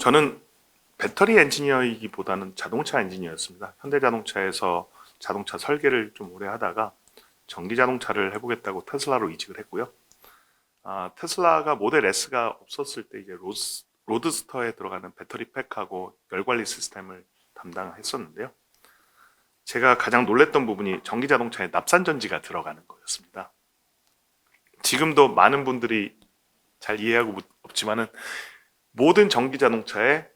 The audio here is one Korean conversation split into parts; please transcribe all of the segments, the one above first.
저는 배터리 엔지니어이기보다는 자동차 엔지니어였습니다. 현대자동차에서 자동차 설계를 좀 오래 하다가 전기 자동차를 해보겠다고 테슬라로 이직을 했고요. 테슬라가 모델 S가 없었을 때 이제 로드스터에 들어가는 배터리 팩하고 열 관리 시스템을 담당했었는데요. 제가 가장 놀랬던 부분이 전기 자동차에 납산 전지가 들어가는 거였습니다. 지금도 많은 분들이 잘 이해하고 없지만은 모든 전기 자동차에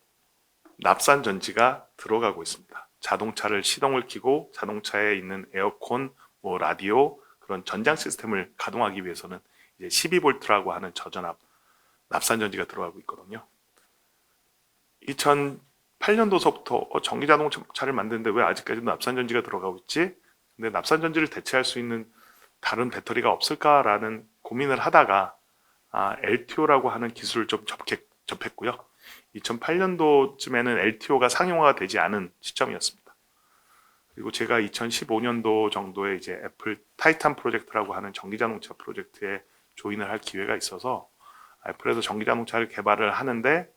납산 전지가 들어가고 있습니다. 자동차를 시동을 켜고 자동차에 있는 에어컨, 라디오 그런 전장 시스템을 가동하기 위해서는 이제 12V라고 하는 저전압 납산 전지가 들어가고 있거든요. 2008년도서부터 전기 자동차를 만드는데 왜 아직까지도 납산 전지가 들어가고 있지? 근데 납산 전지를 대체할 수 있는 다른 배터리가 없을까라는 고민을 하다가 LTO라고 하는 기술을 좀 접했고요. 2008년도쯤에는 LTO가 상용화가 되지 않은 시점이었습니다. 그리고 제가 2015년도 정도에 이제 애플 타이탄 프로젝트라고 하는 전기자동차 프로젝트에 조인을 할 기회가 있어서 애플에서 전기자동차를 개발을 하는데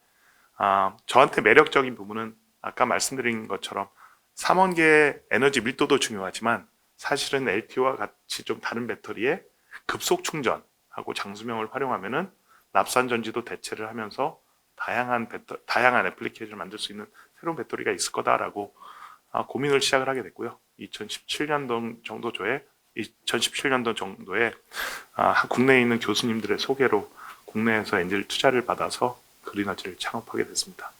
저한테 매력적인 부분은 아까 말씀드린 것처럼 삼원계의 에너지 밀도도 중요하지만 사실은 LTO와 같이 좀 다른 배터리에 급속 충전하고 장수명을 활용하면은 납산 전지도 대체를 하면서 다양한 애플리케이션을 만들 수 있는 새로운 배터리가 있을 거다라고 고민을 시작을 하게 됐고요. 2017년도 정도에 국내에 있는 교수님들의 소개로 국내에서 엔젤 투자를 받아서 그린너지를 창업하게 됐습니다.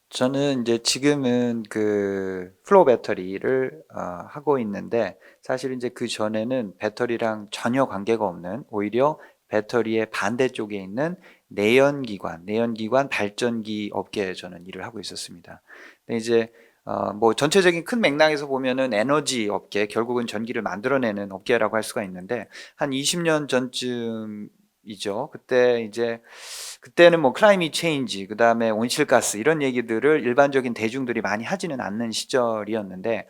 저는 이제 지금은 그 플로우 배터리를 하고 있는데, 사실 이제 그 전에는 배터리랑 전혀 관계가 없는, 오히려 배터리의 반대쪽에 있는 내연기관 발전기 업계에 저는 일을 하고 있었습니다. 근데 이제 뭐 전체적인 큰 맥락에서 보면은 에너지 업계, 결국은 전기를 만들어내는 업계라고 할 수가 있는데, 한 20년 전쯤이죠. 그때는 뭐 클라이밋 체인지, 그다음에 온실가스 이런 얘기들을 일반적인 대중들이 많이 하지는 않는 시절이었는데,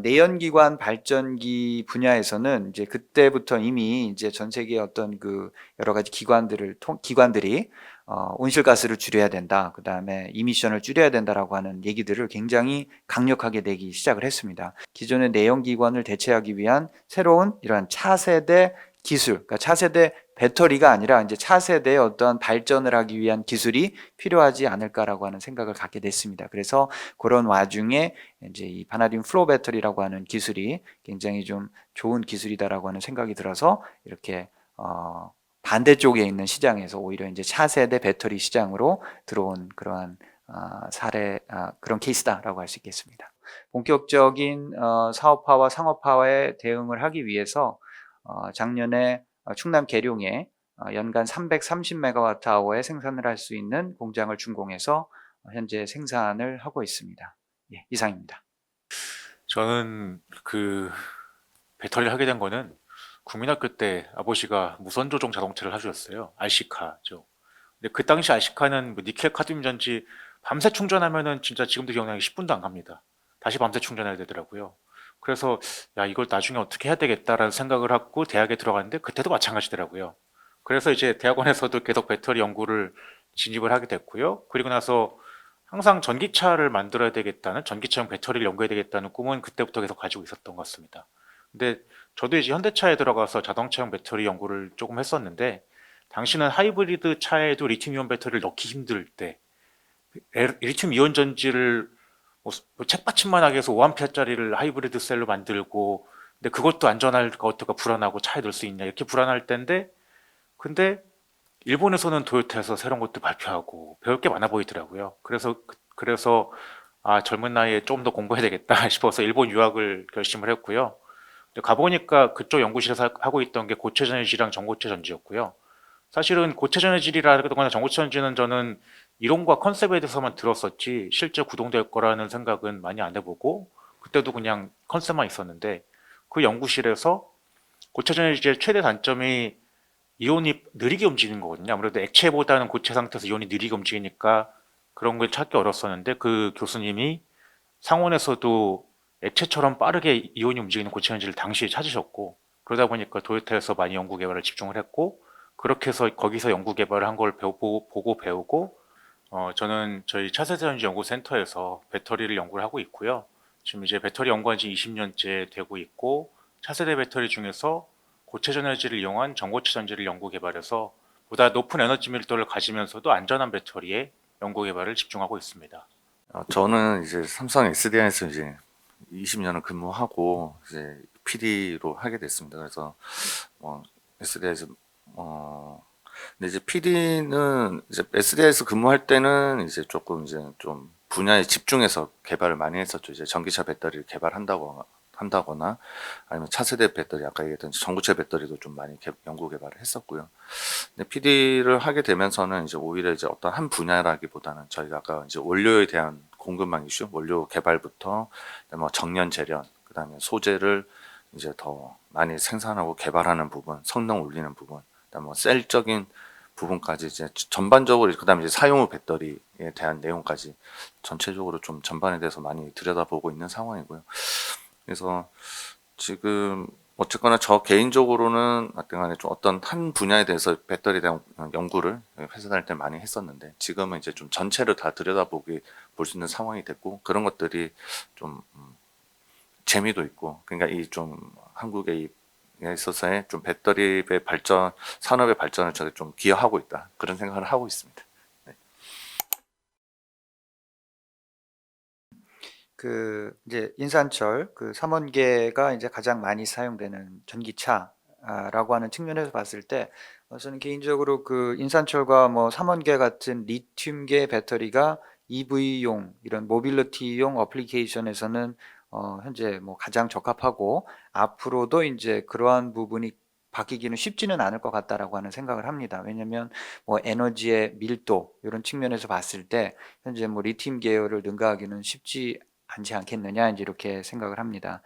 내연기관 발전기 분야에서는 이제 그때부터 이미 이제 전 세계의 어떤 그 여러 가지 기관들이 온실가스를 줄여야 된다, 그다음에 이미션을 줄여야 된다라고 하는 얘기들을 굉장히 강력하게 내기 시작을 했습니다. 기존의 내연기관을 대체하기 위한 새로운 이러한 차세대 기술, 그러니까 차세대 배터리가 아니라 이제 차세대의 어떤 발전을 하기 위한 기술이 필요하지 않을까라고 하는 생각을 갖게 됐습니다. 그래서 그런 와중에 이제 이 바나디움 플로우 배터리라고 하는 기술이 굉장히 좀 좋은 기술이다라고 하는 생각이 들어서 이렇게 반대쪽에 있는 시장에서 오히려 이제 차세대 배터리 시장으로 들어온 그러한 그런 케이스다라고 할 수 있겠습니다. 본격적인 사업화와 상업화에 대응을 하기 위해서 작년에 충남 계룡에 연간 330메가와트아워의 생산을 할 수 있는 공장을 준공해서 현재 생산을 하고 있습니다. 예, 이상입니다. 저는 그 배터리를 하게 된 거는 국민학교 때 아버지가 무선 조종 자동차를 사주셨어요. RC카죠. 근데 그 당시 RC카는 뭐 니켈 카드뮴 전지 밤새 충전하면은 진짜 지금도 기억나는 게 10분도 안 갑니다. 다시 밤새 충전해야 되더라고요. 그래서 야 이걸 나중에 어떻게 해야 되겠다라는 생각을 하고 대학에 들어갔는데 그때도 마찬가지더라고요. 그래서 이제 대학원에서도 계속 배터리 연구를 진입을 하게 됐고요. 그리고 나서 항상 전기차를 만들어야 되겠다는, 전기차용 배터리를 연구해야 되겠다는 꿈은 그때부터 계속 가지고 있었던 것 같습니다. 근데 저도 이제 현대차에 들어가서 자동차용 배터리 연구를 조금 했었는데, 당시는 하이브리드 차에도 리튬이온 배터리를 넣기 힘들 때 리튬 이온 전지를 뭐 책받침만 하기 위해서 5A짜리를 하이브리드 셀로 만들고, 근데 그것도 안전할까 어떨까 불안하고 차에 넣을 수 있냐 이렇게 불안할 때인데, 근데 일본에서는 도요타에서 새로운 것도 발표하고 배울 게 많아 보이더라고요. 그래서 젊은 나이에 좀 더 공부해야 되겠다 싶어서 일본 유학을 결심을 했고요. 근데 가보니까 그쪽 연구실에서 하고 있던 게 고체 전해질이랑 전고체 전지였고요. 사실은 고체 전해질이라거나 전고체 전지는 저는 이론과 컨셉에 대해서만 들었었지 실제 구동될 거라는 생각은 많이 안 해보고, 그때도 그냥 컨셉만 있었는데, 그 연구실에서 고체 전해질의 최대 단점이 이온이 느리게 움직이는 거거든요. 아무래도 액체보다는 고체 상태에서 이온이 느리게 움직이니까 그런 걸 찾기 어렵었는데, 그 교수님이 상온에서도 액체처럼 빠르게 이온이 움직이는 고체 전지를 당시에 찾으셨고, 그러다 보니까 도요타에서 많이 연구 개발에 집중을 했고, 그렇게 해서 거기서 연구 개발을 한 걸 보고 배우고 저는 저희 차세대 전지 연구센터에서 배터리를 연구를 하고 있고요. 지금 이제 배터리 연구한 지 20년째 되고 있고, 차세대 배터리 중에서 고체전 에너지를 이용한 전고체 전지를 연구 개발해서 보다 높은 에너지 밀도를 가지면서도 안전한 배터리의 연구 개발을 집중하고 있습니다. 저는 이제 삼성 SDI에서 이제 20년을 근무하고 이제 PD로 하게 됐습니다. 그래서 SDI에서 근데 이제 PD는 이제 SDI에서 근무할 때는 이제 조금 이제 좀 분야에 집중해서 개발을 많이 했었죠. 이제 전기차 배터리를 한다거나 아니면 차세대 배터리 아까 얘기했던 전구체 배터리도 좀 많이 연구 개발을 했었고요. 근데 PD를 하게 되면서는 이제 오히려 이제 어떤 한 분야라기보다는 저희가 아까 이제 원료에 대한 공급망 이슈, 원료 개발부터 그다음에 뭐 정년 재련, 그다음에 소재를 이제 더 많이 생산하고 개발하는 부분, 성능 올리는 부분, 그다음에 뭐 셀적인 부분까지 이제 전반적으로 그다음에 이제 사용 후 배터리에 대한 내용까지 전체적으로 좀 전반에 대해서 많이 들여다보고 있는 상황이고요. 그래서 지금 어쨌거나 저 개인적으로는 하여튼간에 좀 어떤 한 분야에 대해서 배터리에 대한 연구를 회사 다닐 때 많이 했었는데 지금은 이제 좀 전체를 다 들여다보기 볼 수 있는 상황이 됐고 그런 것들이 좀 재미도 있고 그러니까 이 좀 한국에 있어서의 좀 배터리의 발전 산업의 발전을 저희 좀 기여하고 있다 그런 생각을 하고 있습니다. 그 이제 인산철 그 삼원계가 이제 가장 많이 사용되는 전기차라고 하는 측면에서 봤을 때 저는 개인적으로 그 인산철과 뭐 삼원계 같은 리튬계 배터리가 EV용 이런 모빌리티용 어플리케이션에서는 현재 뭐 가장 적합하고 앞으로도 이제 그러한 부분이 바뀌기는 쉽지는 않을 것 같다라고 하는 생각을 합니다. 왜냐하면 뭐 에너지의 밀도 이런 측면에서 봤을 때 현재 뭐 리튬 계열을 능가하기는 쉽지 않지 않겠느냐 이제 이렇게 생각을 합니다.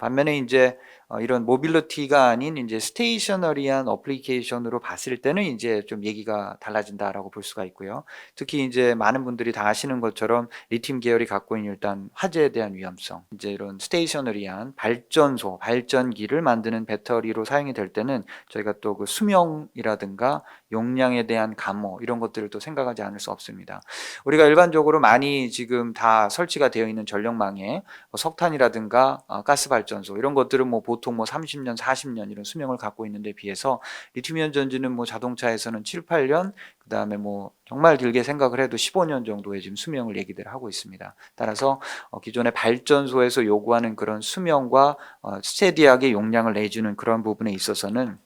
반면에 이제 이런 모빌리티가 아닌 이제 스테이셔너리한 어플리케이션으로 봤을 때는 이제 좀 얘기가 달라진다라고 볼 수가 있고요. 특히 이제 많은 분들이 다 아시는 것처럼 리튬 계열이 갖고 있는 일단 화재에 대한 위험성, 이제 이런 스테이셔너리한 발전소, 발전기를 만드는 배터리로 사용이 될 때는 저희가 또 그 수명이라든가 용량에 대한 감호 이런 것들을 또 생각하지 않을 수 없습니다. 우리가 일반적으로 많이 지금 다 설치가 되어 있는 전력망에 뭐 석탄이라든가 가스 발전소 이런 것들은 뭐 보통 뭐 30년, 40년 이런 수명을 갖고 있는데 비해서 리튬이온 전지는 뭐 자동차에서는 7, 8년 그다음에 뭐 정말 길게 생각을 해도 15년 정도의 지금 수명을 얘기들 하고 있습니다. 따라서 기존의 발전소에서 요구하는 그런 수명과 스테디하게 용량을 내주는 그런 부분에 있어서는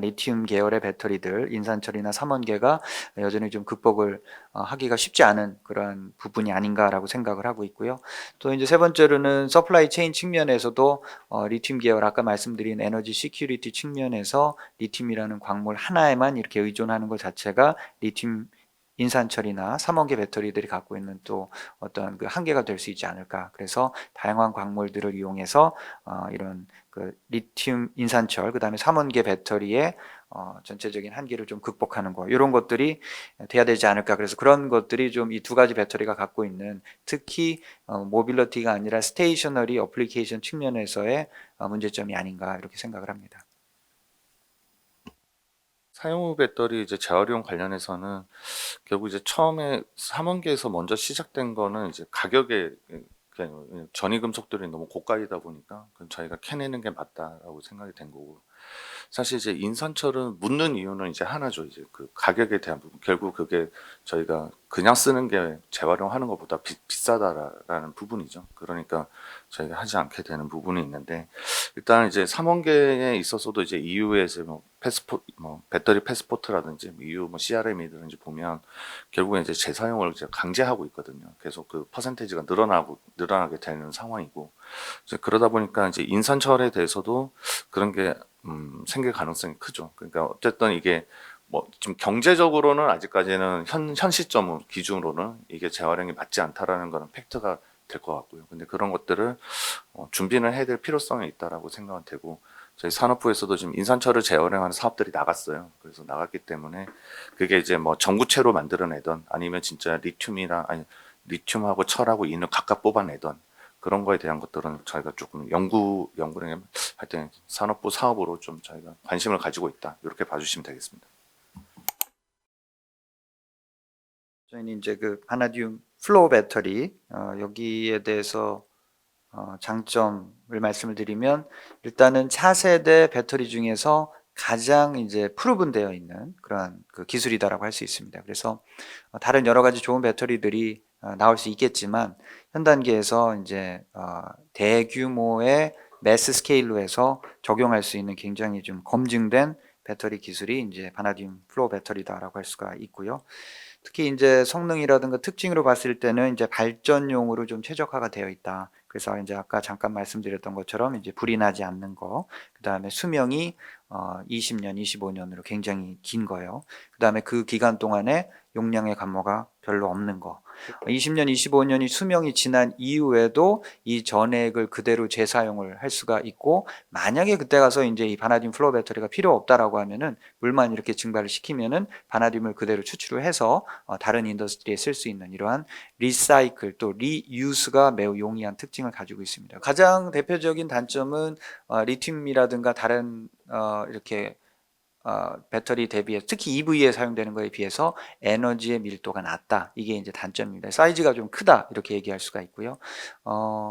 리튬 계열의 배터리들, 인산철이나 삼원계가 여전히 좀 극복을 하기가 쉽지 않은 그런 부분이 아닌가라고 생각을 하고 있고요. 또 이제 세 번째로는 서플라이 체인 측면에서도 리튬 계열 아까 말씀드린 에너지 시큐리티 측면에서 리튬이라는 광물 하나에만 이렇게 의존하는 것 자체가 리튬 인산철이나 삼원계 배터리들이 갖고 있는 또 어떤 그 한계가 될 수 있지 않을까. 그래서 다양한 광물들을 이용해서 이런 그 리튬 인산철 그다음에 삼원계 배터리의 전체적인 한계를 좀 극복하는 거 이런 것들이 돼야 되지 않을까. 그래서 그런 것들이 좀 이 두 가지 배터리가 갖고 있는 특히 모빌리티가 아니라 스테이셔너리 어플리케이션 측면에서의 문제점이 아닌가 이렇게 생각을 합니다. 사용 후 배터리 이제 재활용 관련해서는 결국 이제 처음에 삼원계에서 먼저 시작된 거는 이제 가격에 그냥 전이금속들이 너무 고가이다 보니까 그건 저희가 캐내는 게 맞다라고 생각이 된 거고 사실 이제 인산철은 묻는 이유는 이제 하나죠. 이제 그 가격에 대한 부분. 결국 그게 저희가 그냥 쓰는 게 재활용하는 것보다 비싸다라는 부분이죠. 그러니까 저희가 하지 않게 되는 부분이 있는데 일단 이제 삼원계에 있어서도 이제 EU에서 뭐 배터리 패스포트라든지 EU 뭐 CRM이든지 보면 결국에 이제 재사용을 이제 강제하고 있거든요. 계속 그 퍼센테이지가 늘어나게 되는 상황이고 이제 그러다 보니까 이제 인산철에 대해서도 그런 게 생길 가능성이 크죠. 그러니까 어쨌든 이게 뭐 지금 경제적으로는 아직까지는 현 시점 기준으로는 이게 재활용이 맞지 않다라는 거는 팩트가 될 것 같고요. 근데 그런 것들을 준비는 해야 될 필요성이 있다라고 생각은 되고 저희 산업부에서도 지금 인산철을 재활용하는 사업들이 나갔어요. 그래서 나갔기 때문에 그게 이제 뭐 전구체로 만들어내던 아니면 진짜 리튬하고 철하고 인을 각각 뽑아내던 그런 거에 대한 것들은 저희가 조금 연구를 할 때 산업부 사업으로 좀 저희가 관심을 가지고 있다. 이렇게 봐주시면 되겠습니다. 저희는 이제 그 바나듐 플로우 배터리 여기에 대해서 장점을 말씀을 드리면 일단은 차세대 배터리 중에서 가장 이제 프루븐되어 있는 그러한 그 기술이다라고 할 수 있습니다. 그래서 다른 여러 가지 좋은 배터리들이 나올 수 있겠지만 현 단계에서 이제 대규모의 매스 스케일로 해서 적용할 수 있는 굉장히 좀 검증된 배터리 기술이 이제 바나듐 플로우 배터리다라고 할 수가 있고요. 특히 이제 성능이라든가 특징으로 봤을 때는 이제 발전용으로 좀 최적화가 되어 있다. 그래서 이제 아까 잠깐 말씀드렸던 것처럼 이제 불이 나지 않는 거, 그 다음에 수명이 20년, 25년으로 굉장히 긴 거예요. 그 다음에 그 기간 동안에 용량의 감소가 별로 없는 거. 20년, 25년이 수명이 지난 이후에도 이 전액을 그대로 재사용을 할 수가 있고, 만약에 그때 가서 이제 이 바나듐 플로우 배터리가 필요 없다라고 하면은 물만 이렇게 증발을 시키면은 바나듐을 그대로 추출을 해서 다른 인더스트리에 쓸 수 있는 이러한 리사이클 또 리유스가 매우 용이한 특징을 가지고 있습니다. 가장 대표적인 단점은 리튬이라든가 다른 이렇게 배터리 대비해 특히 EV에 사용되는 거에 비해서 에너지의 밀도가 낮다. 이게 이제 단점입니다. 사이즈가 좀 크다 이렇게 얘기할 수가 있고요.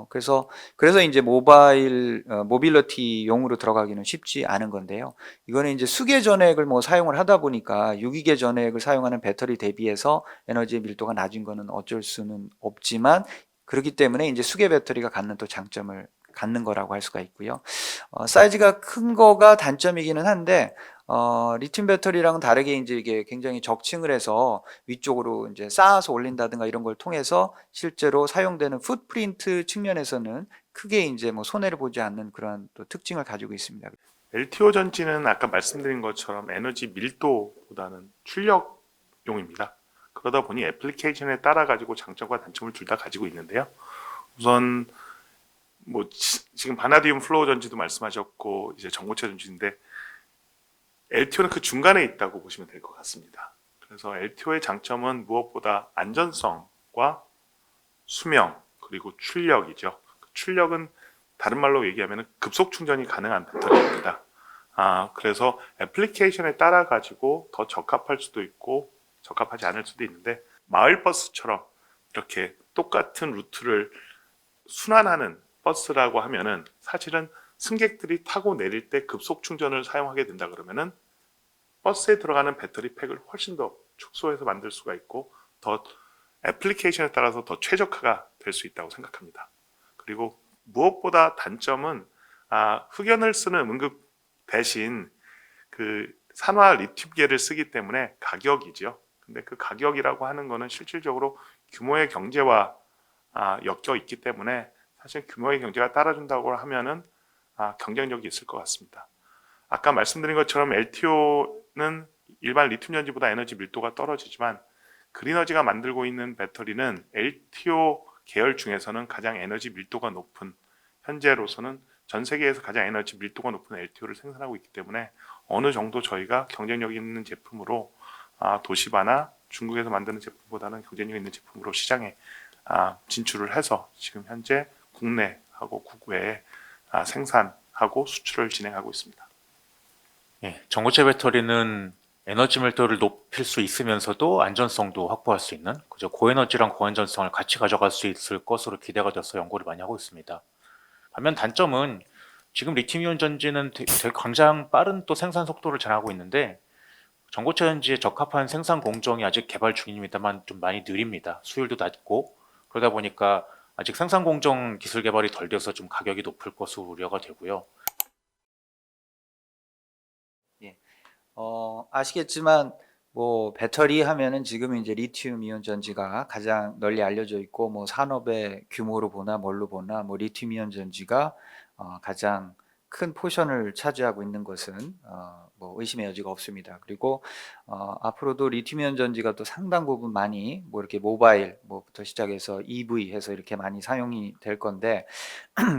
그래서 이제 모빌리티용으로 들어가기는 쉽지 않은 건데요. 이거는 이제 수계 전액을 뭐 사용을 하다 보니까 유기계 전액을 사용하는 배터리 대비해서 에너지의 밀도가 낮은 거는 어쩔 수는 없지만 그렇기 때문에 이제 수계 배터리가 갖는 또 장점을 갖는 거라고 할 수가 있고요. 사이즈가 큰 거가 단점이기는 한데 리튬 배터리랑은 다르게 이제 이게 굉장히 적층을 해서 위쪽으로 이제 쌓아서 올린다든가 이런 걸 통해서 실제로 사용되는 풋프린트 측면에서는 크게 이제 뭐 손해를 보지 않는 그런 또 특징을 가지고 있습니다. LTO 전지는 아까 말씀드린 것처럼 에너지 밀도보다는 출력용입니다. 그러다 보니 애플리케이션에 따라 가지고 장점과 단점을 둘 다 가지고 있는데요. 우선 뭐 지금 바나듐 플로우 전지도 말씀하셨고 이제 전고체 전지인데 LTO는 그 중간에 있다고 보시면 될 것 같습니다. 그래서 LTO의 장점은 무엇보다 안전성과 수명 그리고 출력이죠. 출력은 다른 말로 얘기하면 급속 충전이 가능한 배터리입니다. 그래서 애플리케이션에 따라 가지고 더 적합할 수도 있고 적합하지 않을 수도 있는데 마을버스처럼 이렇게 똑같은 루트를 순환하는 버스라고 하면은 사실은 승객들이 타고 내릴 때 급속 충전을 사용하게 된다 그러면은 버스에 들어가는 배터리 팩을 훨씬 더 축소해서 만들 수가 있고 더 애플리케이션에 따라서 더 최적화가 될 수 있다고 생각합니다. 그리고 무엇보다 단점은 흑연을 쓰는 음극 대신 그 산화 리튬계를 쓰기 때문에 가격이죠. 근데 그 가격이라고 하는 거는 실질적으로 규모의 경제와 엮여 있기 때문에 사실 규모의 경제가 따라준다고 하면은 경쟁력이 있을 것 같습니다. 아까 말씀드린 것처럼 LTO는 일반 리튬 전지보다 에너지 밀도가 떨어지지만 그리너지가 만들고 있는 배터리는 LTO 계열 중에서는 가장 에너지 밀도가 높은 현재로서는 전 세계에서 가장 에너지 밀도가 높은 LTO를 생산하고 있기 때문에 어느 정도 저희가 경쟁력 있는 제품으로 도시바나 중국에서 만드는 제품보다는 경쟁력 있는 제품으로 시장에 진출을 해서 지금 현재 국내하고 국외에 생산하고 수출을 진행하고 있습니다. 예, 전고체 배터리는 에너지 밀도를 높일 수 있으면서도 안전성도 확보할 수 있는 그저 고에너지랑 고안전성을 같이 가져갈 수 있을 것으로 기대가 돼서 연구를 많이 하고 있습니다. 반면 단점은 지금 리튬이온 전지는 되게 굉장히 빠른 또 생산 속도를 자랑하고 있는데 전고체 전지에 적합한 생산 공정이 아직 개발 중입니다만 좀 많이 느립니다. 수율도 낮고 그러다 보니까 아직 생산 공정 기술 개발이 덜 돼서 좀 가격이 높을 것으로 우려가 되고요. 아시겠지만 뭐 배터리 하면은 지금 이제 리튬 이온 전지가 가장 널리 알려져 있고 뭐 산업의 규모로 보나 뭘로 보나 뭐 리튬 이온 전지가 가장 큰 포션을 차지하고 있는 것은 뭐 의심의 여지가 없습니다. 그리고 앞으로도 리튬 이온 전지가 또 상당 부분 많이 뭐 이렇게 모바일 뭐부터 시작해서 EV 해서 이렇게 많이 사용이 될 건데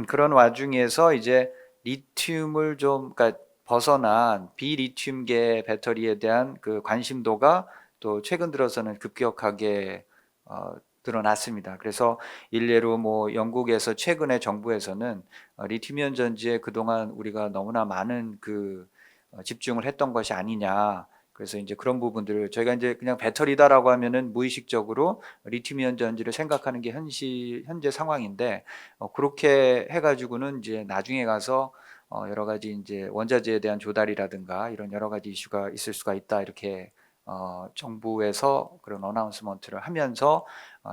그런 와중에서 이제 리튬을 좀 그러니까 벗어난 비리튬계 배터리에 대한 그 관심도가 또 최근 들어서는 급격하게 드러났습니다. 그래서 일례로 뭐 영국에서 최근에 정부에서는 리튬이온 전지에 그동안 우리가 너무나 많은 그 집중을 했던 것이 아니냐. 그래서 이제 그런 부분들을 저희가 이제 그냥 배터리다라고 하면은 무의식적으로 리튬이온 전지를 생각하는 게 현재 상황인데 그렇게 해가지고는 이제 나중에 가서 여러 가지 이제 원자재에 대한 조달이라든가 이런 여러 가지 이슈가 있을 수가 있다 이렇게 정부에서 그런 어나운스먼트를 하면서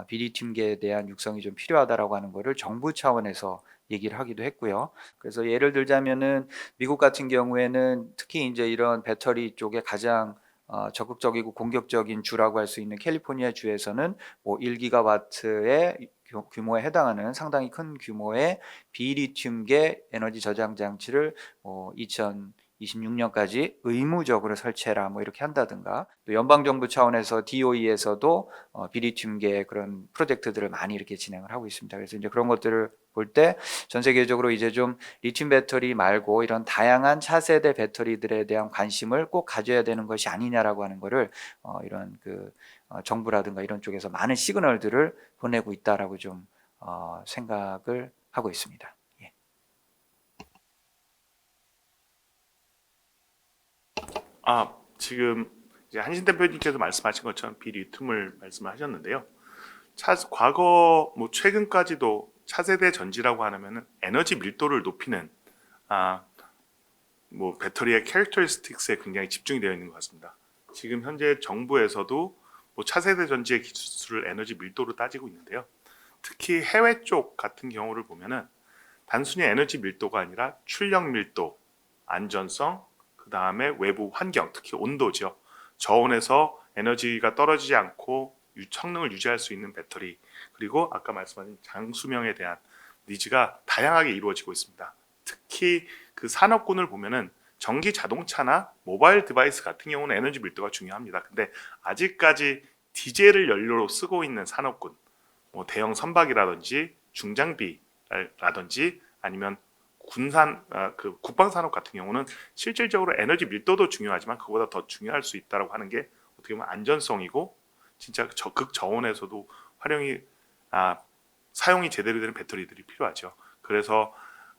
비리튬계에 대한 육성이 좀 필요하다라고 하는 거를 정부 차원에서 얘기를 하기도 했고요. 그래서 예를 들자면은 미국 같은 경우에는 특히 이제 이런 배터리 쪽에 가장 적극적이고 공격적인 주라고 할 수 있는 캘리포니아 주에서는 뭐 1기가와트의 규모에 해당하는 상당히 큰 규모의 비리튬계 에너지 저장 장치를 2026년까지 의무적으로 설치해라 뭐 이렇게 한다든가, 또 연방정부 차원에서 DOE에서도 비리튬계 그런 프로젝트들을 많이 이렇게 진행을 하고 있습니다. 그래서 이제 그런 것들을 볼 때 전 세계적으로 이제 좀 리튬 배터리 말고 이런 다양한 차세대 배터리들에 대한 관심을 꼭 가져야 되는 것이 아니냐라고 하는 거를 이런 정부라든가 이런 쪽에서 많은 시그널들을 보내고 있다라고 좀 생각을 하고 있습니다. 예. 지금 이제 한신 대표님께서 말씀하신 것처럼 비리튬을 말씀하셨는데요. 과거 뭐 최근까지도 차세대 전지라고 하면은 에너지 밀도를 높이는 뭐 배터리의 캐릭터리스틱스에 굉장히 집중이 되어 있는 것 같습니다. 지금 현재 정부에서도 뭐 차세대 전지의 기술을 에너지 밀도로 따지고 있는데요. 특히 해외 쪽 같은 경우를 보면은 단순히 에너지 밀도가 아니라 출력 밀도, 안전성, 그 다음에 외부 환경, 특히 온도죠. 저온에서 에너지가 떨어지지 않고 성능을 유지할 수 있는 배터리, 그리고 아까 말씀하신 장수명에 대한 니즈가 다양하게 이루어지고 있습니다. 특히 그 산업군을 보면은 전기 자동차나 모바일 디바이스 같은 경우는 에너지 밀도가 중요합니다. 근데 아직까지 디젤을 연료로 쓰고 있는 산업군, 뭐 대형 선박이라든지 중장비라든지 아니면 국방 산업 같은 경우는 실질적으로 에너지 밀도도 중요하지만 그보다 더 중요할 수 있다라고 하는 게 어떻게 보면 안전성이고, 진짜 극저온에서도 사용이 제대로 되는 배터리들이 필요하죠. 그래서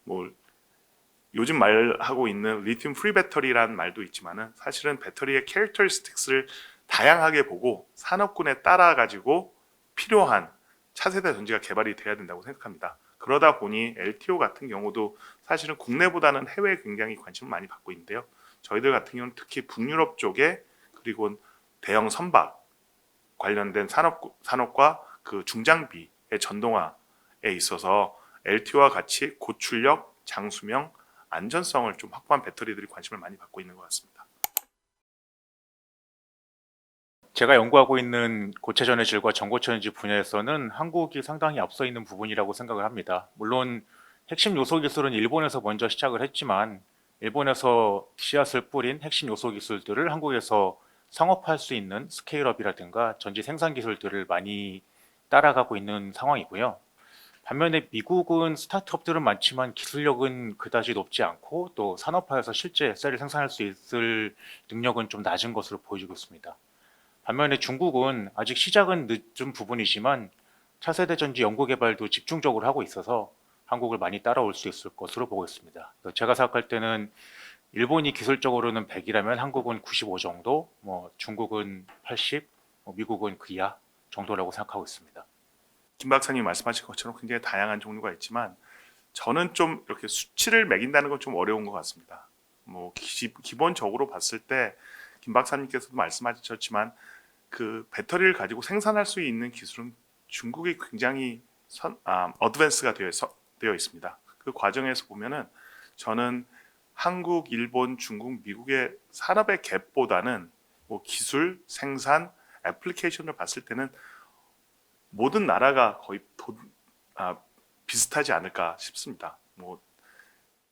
뭐 요즘 말하고 있는 리튬 프리 배터리라는 말도 있지만은 사실은 배터리의 캐릭터리스틱스를 다양하게 보고 산업군에 따라 가지고 필요한 차세대 전지가 개발이 돼야 된다고 생각합니다. 그러다 보니 LTO 같은 경우도 사실은 국내보다는 해외에 굉장히 관심을 많이 받고 있는데요. 저희들 같은 경우는 특히 북유럽 쪽에, 그리고 대형 선박 관련된 산업과 그 중장비의 전동화에 있어서 LTO와 같이 고출력, 장수명, 안전성을 좀 확보한 배터리들이 관심을 많이 받고 있는 것 같습니다. 제가 연구하고 있는 고체전의 질과 전고체전지 분야에서는 한국이 상당히 앞서 있는 부분이라고 생각을 합니다. 물론 핵심 요소 기술은 일본에서 먼저 시작을 했지만 일본에서 씨앗을 뿌린 핵심 요소 기술들을 한국에서 상업화할 수 있는 스케일업이라든가 전지 생산 기술들을 많이 따라가고 있는 상황이고요. 반면에 미국은 스타트업들은 많지만 기술력은 그다지 높지 않고 또 산업화해서 실제 셀을 생산할 수 있을 능력은 좀 낮은 것으로 보여지고 있습니다. 반면에 중국은 아직 시작은 늦은 부분이지만 차세대 전지 연구 개발도 집중적으로 하고 있어서 한국을 많이 따라올 수 있을 것으로 보고 있습니다. 제가 생각할 때는 일본이 기술적으로는 100이라면 한국은 95 정도, 뭐 중국은 80, 미국은 그 이하 정도라고 생각하고 있습니다. 김 박사님 말씀하신 것처럼 굉장히 다양한 종류가 있지만 저는 좀 이렇게 수치를 매긴다는 건 좀 어려운 것 같습니다. 뭐 기본적으로 봤을 때 김 박사님께서도 말씀하셨지만 그 배터리를 가지고 생산할 수 있는 기술은 중국이 굉장히 어드밴스가 되어 있습니다. 그 과정에서 보면은 저는 한국, 일본, 중국, 미국의 산업의 갭보다는 뭐 기술, 생산, 애플리케이션을 봤을 때는 모든 나라가 거의 비슷하지 않을까 싶습니다. 뭐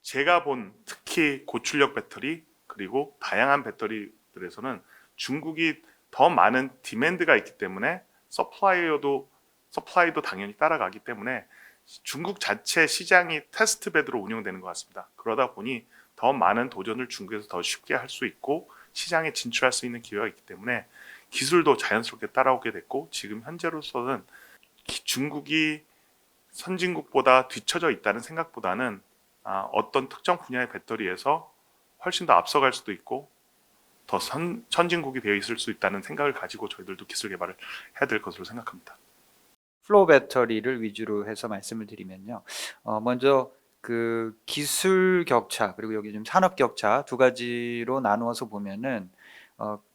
제가 본 특히 고출력 배터리 그리고 다양한 배터리들에서는 중국이 더 많은 디맨드가 있기 때문에 서플라이도 당연히 따라가기 때문에 중국 자체 시장이 테스트베드로 운영되는 것 같습니다. 그러다 보니 더 많은 도전을 중국에서 더 쉽게 할 수 있고 시장에 진출할 수 있는 기회가 있기 때문에 기술도 자연스럽게 따라오게 됐고, 지금 현재로서는 중국이 선진국보다 뒤처져 있다는 생각보다는 어떤 특정 분야의 배터리에서 훨씬 더 앞서갈 수도 있고 더 선진국이 되어 있을 수 있다는 생각을 가지고 저희들도 기술 개발을 해야 될 것으로 생각합니다. 플로우 배터리를 위주로 해서 말씀을 드리면요. 먼저 그 기술 격차 그리고 여기 좀 산업 격차 두 가지로 나누어서 보면은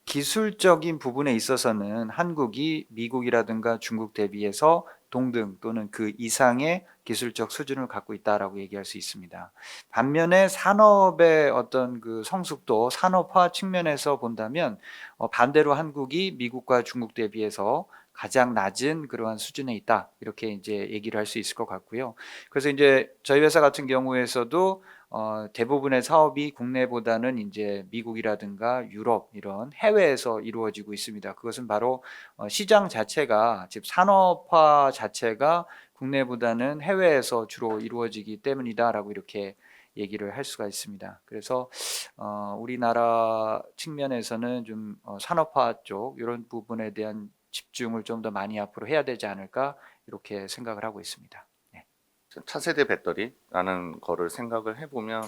기술적인 부분에 있어서는 한국이 미국이라든가 중국 대비해서 동등 또는 그 이상의 기술적 수준을 갖고 있다라고 얘기할 수 있습니다. 반면에 산업의 어떤 그 성숙도, 산업화 측면에서 본다면 반대로 한국이 미국과 중국 대비해서 가장 낮은 그러한 수준에 있다. 이렇게 이제 얘기를 할 수 있을 것 같고요. 그래서 이제 저희 회사 같은 경우에서도 대부분의 사업이 국내보다는 이제 미국이라든가 유럽 이런 해외에서 이루어지고 있습니다. 그것은 바로 시장 자체가 즉 산업화 자체가 국내보다는 해외에서 주로 이루어지기 때문이다라고 이렇게 얘기를 할 수가 있습니다. 그래서 우리나라 측면에서는 좀 산업화 쪽 이런 부분에 대한 집중을 좀 더 많이 앞으로 해야 되지 않을까 이렇게 생각을 하고 있습니다. 네. 차세대 배터리라는 거를 생각을 해보면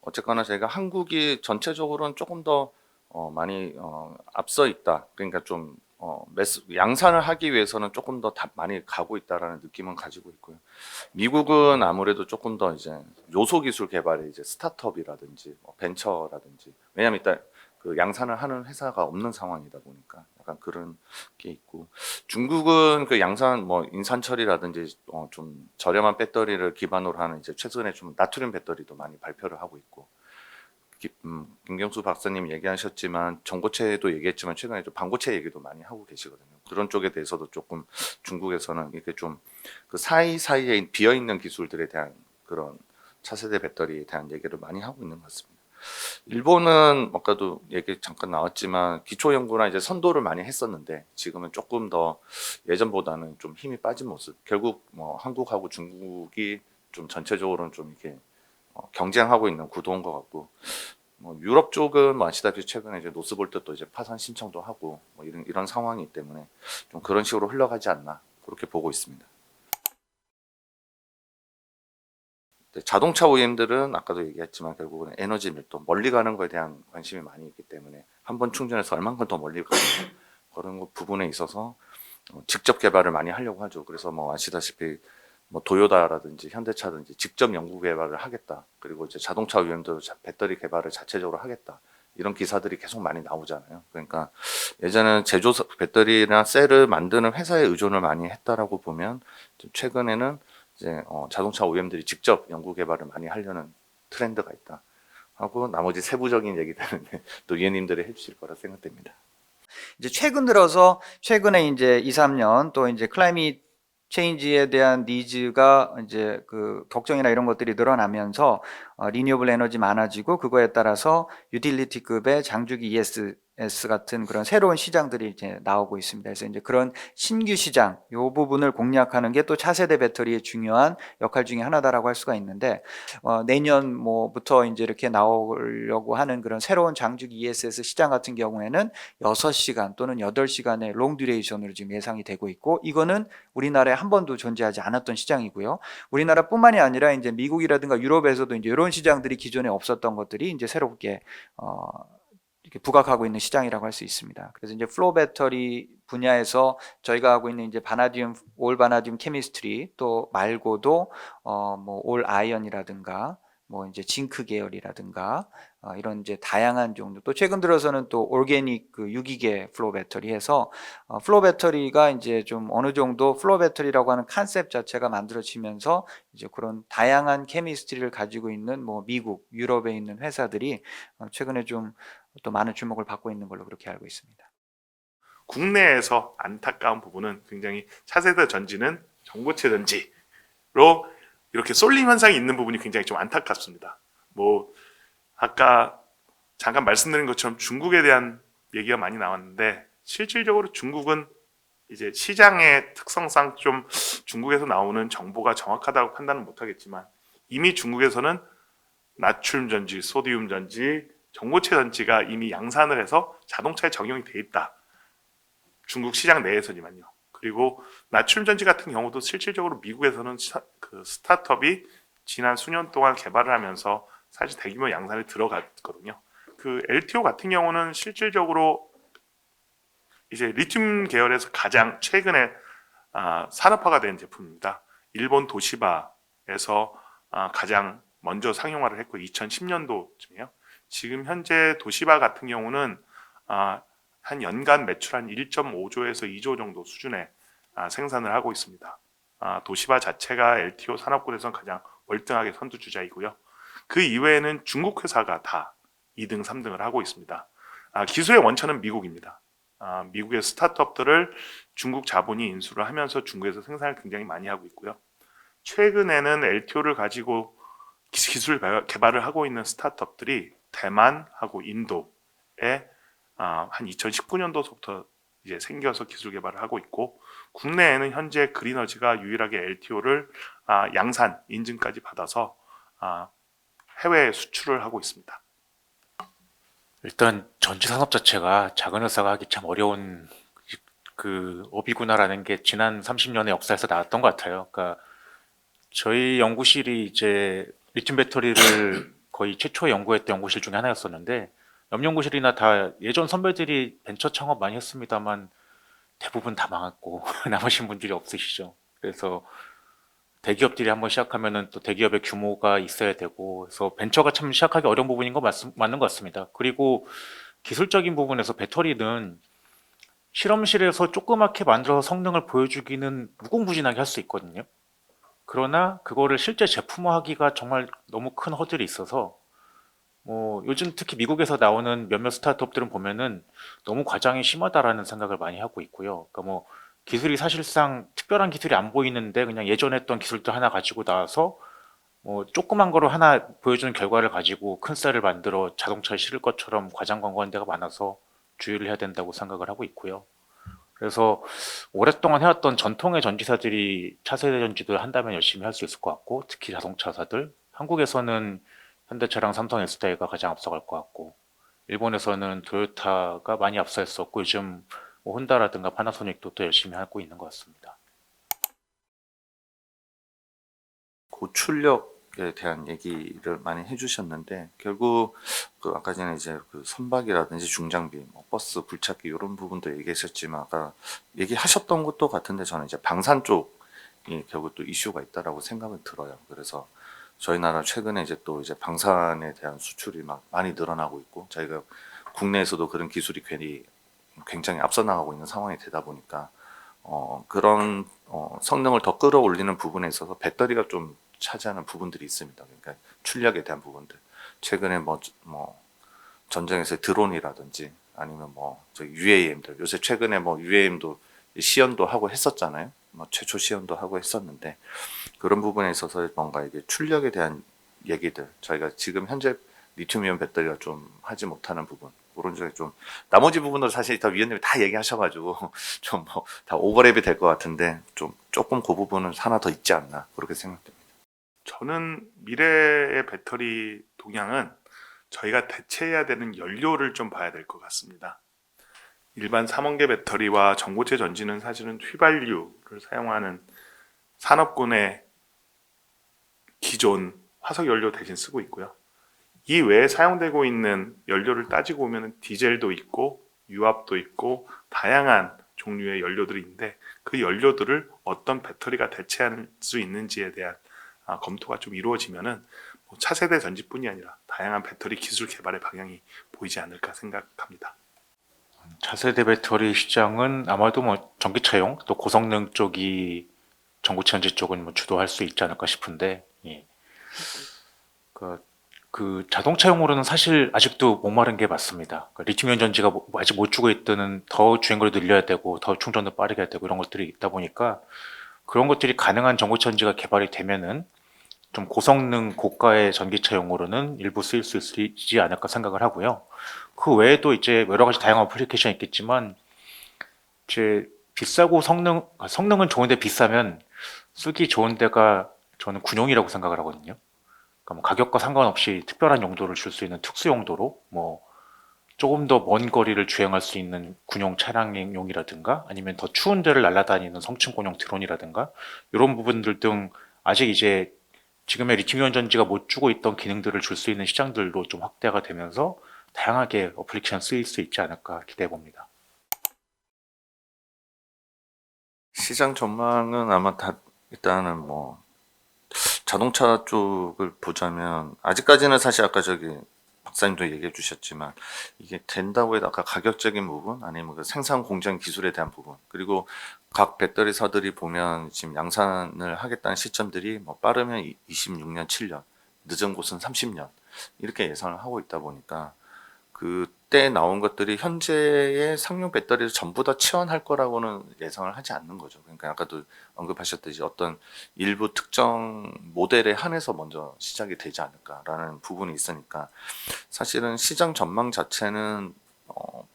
어쨌거나 저희가 한국이 전체적으로는 조금 더 많이 앞서 있다. 그러니까 좀 양산을 하기 위해서는 조금 더 많이 가고 있다라는 느낌은 가지고 있고요. 미국은 아무래도 조금 더 이제 요소 기술 개발에 이제 스타트업이라든지 벤처라든지 왜냐하면 일단 그 양산을 하는 회사가 없는 상황이다 보니까 약간 그런 게 있고 중국은 그 양산 뭐 인산 처리라든지 좀 저렴한 배터리를 기반으로 하는 이제 최근에 좀 나트륨 배터리도 많이 발표를 하고 있고 김경수 박사님 얘기하셨지만 전고체도 얘기했지만 최근에 좀 반고체 얘기도 많이 하고 계시거든요. 그런 쪽에 대해서도 조금 중국에서는 이렇게 좀 그 사이사이에 비어 있는 기술들에 대한 그런 차세대 배터리에 대한 얘기를 많이 하고 있는 것 같습니다. 일본은 아까도 얘기 잠깐 나왔지만 기초 연구나 이제 선도를 많이 했었는데 지금은 조금 더 예전보다는 좀 힘이 빠진 모습. 결국 뭐 한국하고 중국이 좀 전체적으로는 좀 이렇게 경쟁하고 있는 구도인 것 같고 뭐 유럽 쪽은 뭐 아시다시피 최근에 이제 노스볼트도 이제 파산 신청도 하고 뭐 이런 상황이기 때문에 좀 그런 식으로 흘러가지 않나 그렇게 보고 있습니다. 자동차 OEM들은 아까도 얘기했지만 결국은 에너지 밀도, 멀리 가는 거에 대한 관심이 많이 있기 때문에 한 번 충전해서 얼만큼 더 멀리 가는 그런 부분에 있어서 직접 개발을 많이 하려고 하죠. 그래서 뭐 아시다시피 뭐 도요다라든지 현대차든지 직접 연구 개발을 하겠다. 그리고 이제 자동차 OEM도 배터리 개발을 자체적으로 하겠다. 이런 기사들이 계속 많이 나오잖아요. 그러니까 예전에는 제조 배터리나 셀을 만드는 회사에 의존을 많이 했다라고 보면 최근에는 이제 자동차 OEM들이 직접 연구 개발을 많이 하려는 트렌드가 있다 하고 나머지 세부적인 얘기들은 또 위원님들이 해주실 거라 생각됩니다. 이제 최근에 이제 2, 3년 또 이제 클라이밋 체인지에 대한 니즈가 이제 그 걱정이나 이런 것들이 늘어나면서 리뉴어블 에너지 많아지고 그거에 따라서 유틸리티급의 장주기 ESS 같은 그런 새로운 시장들이 이제 나오고 있습니다. 그래서 이제 그런 신규 시장 요 부분을 공략하는 게 또 차세대 배터리의 중요한 역할 중에 하나다라고 할 수가 있는데 내년 뭐부터 이제 이렇게 나오려고 하는 그런 새로운 장주기 ESS 시장 같은 경우에는 6시간 또는 8시간의 롱 듀레이션으로 지금 예상이 되고 있고 이거는 우리나라에 한 번도 존재하지 않았던 시장이고요. 우리나라뿐만이 아니라 이제 미국이라든가 유럽에서도 이제 이런 시장들이 기존에 없었던 것들이 이제 새롭게 이렇게 부각하고 있는 시장이라고 할 수 있습니다. 그래서 이제 플로우 배터리 분야에서 저희가 하고 있는 이제 바나디움, 올 바나디움 케미스트리 또 말고도 올 아이언이라든가 뭐 이제 징크 계열이라든가 이런 이제 다양한 종류 또 최근 들어서는 또 올게닉 그 유기계 플로우 배터리 해서 플로우 배터리가 이제 좀 어느 정도 플로우 배터리라고 하는 컨셉 자체가 만들어지면서 이제 그런 다양한 케미스트리를 가지고 있는 뭐 미국, 유럽에 있는 회사들이 최근에 좀 또 많은 주목을 받고 있는 걸로 그렇게 알고 있습니다. 국내에서 안타까운 부분은 굉장히 차세대 전지는 전고체 전지로 이렇게 쏠림 현상이 있는 부분이 굉장히 좀 안타깝습니다. 뭐 아까 잠깐 말씀드린 것처럼 중국에 대한 얘기가 많이 나왔는데 실질적으로 중국은 이제 시장의 특성상 좀 중국에서 나오는 정보가 정확하다고 판단은 못하겠지만 이미 중국에서는 나트륨 전지, 소디움 전지, 전고체 전지가 이미 양산을 해서 자동차에 적용이 돼 있다. 중국 시장 내에서지만요. 그리고 나트륨 전지 같은 경우도 실질적으로 미국에서는 그 스타트업이 지난 수년 동안 개발을 하면서 사실 대규모 양산에 들어갔거든요. 그 LTO 같은 경우는 실질적으로 이제 리튬 계열에서 가장 최근에 산업화가 된 제품입니다. 일본 도시바에서 가장 먼저 상용화를 했고 2010년도쯤이에요. 지금 현재 도시바 같은 경우는 한 연간 매출 한 1.5조에서 2조 정도 수준의 생산을 하고 있습니다. 도시바 자체가 LTO 산업군에선 가장 월등하게 선두주자이고요. 그 이외에는 중국 회사가 다 2등, 3등을 하고 있습니다. 기술의 원천은 미국입니다. 미국의 스타트업들을 중국 자본이 인수를 하면서 중국에서 생산을 굉장히 많이 하고 있고요. 최근에는 LTO를 가지고 기술 개발을 하고 있는 스타트업들이 대만하고 인도에 한 2019년도부터 이제 생겨서 기술 개발을 하고 있고, 국내에는 현재 그린어지가 유일하게 LTO를 양산 인증까지 받아서 해외에 수출을 하고 있습니다. 일단 전지 산업 자체가 작은 회사가 하기 참 어려운 그 업이구나라는 게 지난 30년의 역사에서 나왔던 것 같아요. 그러니까 저희 연구실이 이제 리튬 배터리를 거의 최초 연구했던 연구실 중에 하나였었는데, 옆 연구실이나 다 예전 선배들이 벤처 창업 많이 했습니다만 대부분 다 망했고 남으신 분들이 없으시죠. 그래서 대기업들이 한번 시작하면은 또 대기업의 규모가 있어야 되고, 그래서 벤처가 참 시작하기 어려운 부분인 거 맞는 것 같습니다. 그리고 기술적인 부분에서 배터리는 실험실에서 조그맣게 만들어서 성능을 보여주기는 무궁무진하게 할 수 있거든요. 그러나 그거를 실제 제품화하기가 정말 너무 큰 허들이 있어서, 뭐 요즘 특히 미국에서 나오는 몇몇 스타트업들은 보면은 너무 과장이 심하다라는 생각을 많이 하고 있고요. 그러니까 뭐 기술이 사실상 특별한 기술이 안 보이는데 그냥 예전에 했던 기술들 하나 가지고 나와서 뭐 조그만 거로 하나 보여주는 결과를 가지고 큰 셀을 만들어 자동차에 실을 것처럼 과장 광고하는 데가 많아서 주의를 해야 된다고 생각을 하고 있고요. 그래서 오랫동안 해왔던 전통의 전지사들이 차세대 전지를 한다면 열심히 할 수 있을 것 같고, 특히 자동차사들, 한국에서는 현대차랑 삼성 SDI가 가장 앞서갈 것 같고, 일본에서는 토요타가 많이 앞서했었고, 요즘 뭐 혼다라든가 파나소닉도 또 열심히 하고 있는 것 같습니다. 고출력에 대한 얘기를 많이 해주셨는데, 결국 그 아까 전에 이제 그 선박이라든지 중장비, 뭐 버스, 굴착기 이런 부분도 얘기하셨지만, 아까 얘기하셨던 것도 같은데 저는 이제 방산 쪽이 결국 또 이슈가 있다라고 생각은 들어요. 그래서 저희 나라 최근에 이제 또 이제 방산에 대한 수출이 막 많이 늘어나고 있고, 저희가 국내에서도 그런 기술이 굉장히 앞서 나가고 있는 상황이 되다 보니까 그런 성능을 더 끌어올리는 부분에 있어서 배터리가 좀 차지하는 부분들이 있습니다. 그러니까 출력에 대한 부분들. 최근에 뭐 전쟁에서 드론이라든지 아니면 뭐 저 UAM들, 요새 최근에 뭐 UAM도 시연도 하고 했었잖아요. 뭐 최초 시연도 하고 했었는데, 그런 부분에 있어서 뭔가 이게 출력에 대한 얘기들, 저희가 지금 현재 리튬이온 배터리가 좀 하지 못하는 부분, 그런 쪽에 좀 나머지 부분도 사실 다 위원님이 다 얘기하셔가지고 좀 뭐 다 오버랩이 될 것 같은데, 좀 조금 그 부분은 하나 더 있지 않나 그렇게 생각됩니다. 저는 미래의 배터리 동향은 저희가 대체해야 되는 연료를 좀 봐야 될 것 같습니다. 일반 삼원계 배터리와 전고체 전지는 사실은 휘발유를 사용하는 산업군의 기존 화석 연료 대신 쓰고 있고요. 이 외에 사용되고 있는 연료를 따지고 보면 디젤도 있고 유압도 있고 다양한 종류의 연료들이 있는데, 그 연료들을 어떤 배터리가 대체할 수 있는지에 대한 검토가 좀 이루어지면은 차세대 전지뿐이 아니라 다양한 배터리 기술 개발의 방향이 보이지 않을까 생각합니다. 차세대 배터리 시장은 아마도 뭐 전기차용 또 고성능 쪽이 전고체 전지 쪽은 뭐 주도할 수 있지 않을까 싶은데, 예. 그 자동차용으로는 사실 아직도 목마른 게 맞습니다. 리튬이온 전지가 아직 못 주고 있다는 더 주행거리 늘려야 되고 더 충전도 빠르게 해야 되고 이런 것들이 있다 보니까, 그런 것들이 가능한 전고체 전지가 개발이 되면은 좀 고성능 고가의 전기차용으로는 일부 쓰일 수 있지 않을까 생각을 하고요. 그 외에도 이제 여러 가지 다양한 어플리케이션이 있겠지만, 이제 비싸고 성능은 좋은데 비싸면 쓰기 좋은 데가 저는 군용이라고 생각을 하거든요. 그러니까 뭐 가격과 상관없이 특별한 용도를 줄 수 있는 특수 용도로 뭐 조금 더 먼 거리를 주행할 수 있는 군용 차량용이라든가, 아니면 더 추운 데를 날아다니는 성층권용 드론이라든가, 이런 부분들 등 아직 이제 지금의 리튬이온 전지가 못 주고 있던 기능들을 줄 수 있는 시장들로 좀 확대가 되면서 다양하게 어플리케이션 쓰일 수 있지 않을까 기대해 봅니다. 시장 전망은 아마 다 일단은 뭐 자동차 쪽을 보자면 아직까지는 사실 아까 저기 박사님도 얘기해 주셨지만 이게 된다고 해도 아까 가격적인 부분 아니면 그 생산 공정 기술에 대한 부분 그리고 각 배터리사들이 보면 지금 양산을 하겠다는 시점들이 뭐 빠르면 26년, 7년, 늦은 곳은 30년 이렇게 예상을 하고 있다 보니까 그때 나온 것들이 현재의 상용 배터리를 전부 다 치환할 거라고는 예상을 하지 않는 거죠. 그러니까 아까도 언급하셨듯이 어떤 일부 특정 모델에 한해서 먼저 시작이 되지 않을까라는 부분이 있으니까 사실은 시장 전망 자체는